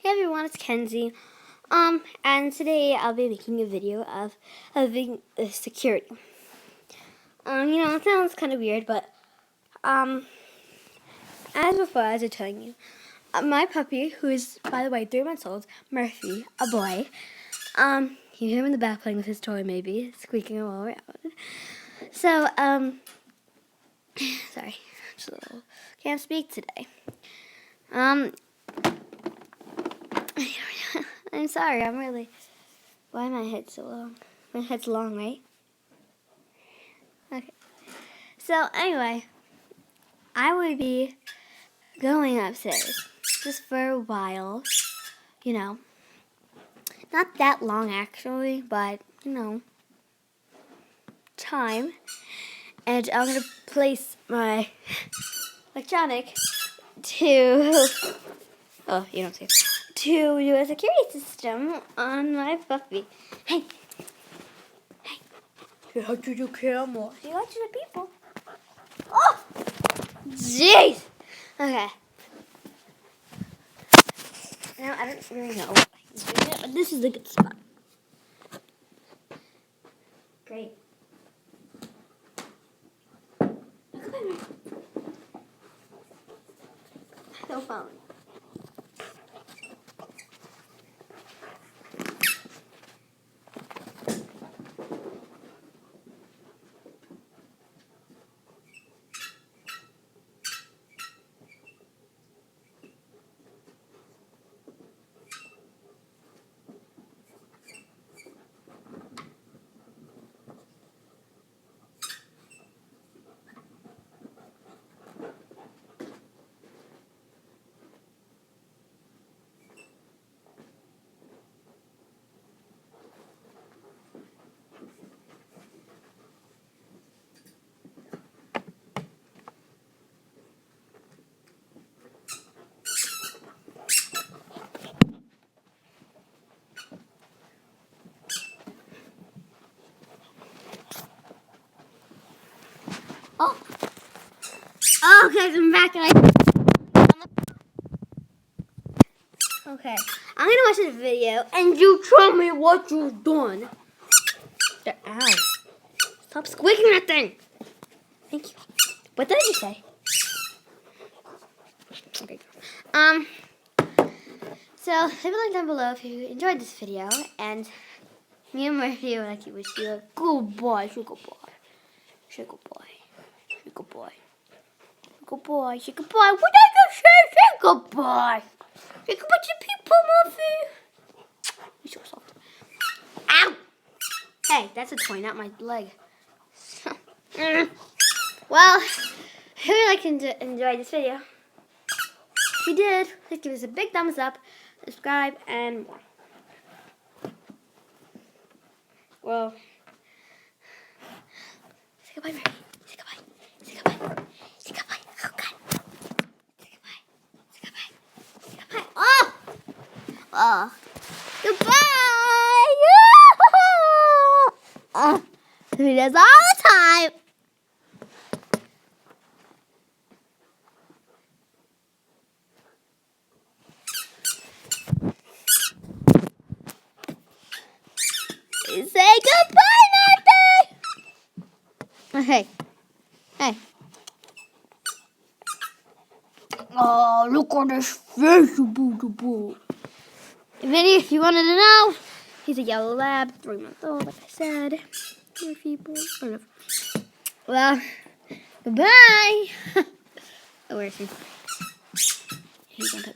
Hey everyone, it's Kenzie. And today I'll be making a video of having security. It sounds kind of weird, but as before, as I was telling you, my puppy, who is by the way 3 months old, Murphy, a boy. You hear him in the back playing with his toy, maybe squeaking all around. So sorry, just a little can't speak today. I'm sorry, why am my head so long? My head's long, right? Okay. So, anyway, I would be going upstairs just for a while, Not that long, actually, but, time. And I'm going to place my electronic to... Oh, you don't see it. To do a security system on my puppy. Hey. Say hi to the camera. Say hi to the people. Oh! Jeez! Okay. Now, I don't really know what he's doing yet, but this is a good spot. Great. Come on. No phone. Oh. Okay, I'm back. Okay, I'm gonna watch this video, and you tell me what you've done. Ow! Stop squeaking that thing. Thank you. What did you say? Okay. So leave a like down below if you enjoyed this video, and me and Murphy would like to wish you a good boy, sugar boy, sugar boy, sugar boy, sugar boy, sugar boy. What did you say, sugar boy? Sugar boy to people, Murphy. You're so soft. Ow! Hey, that's a toy, not my leg. Well, if you would like to enjoy this video, if you did, please give us a big thumbs up, subscribe, and more. Well, say goodbye, Mary. Say goodbye. Say goodbye. Say goodbye. Oh, God. Say goodbye. Say goodbye. Say goodbye. Oh! Oh. Goodbye! He does all the time. Say goodbye, Martha! Okay. Hey. Oh, look at this face, boo. If you wanted to know, he's a yellow lab, 3 months old, like I said. Well, goodbye. Oh, where is he? He's on top.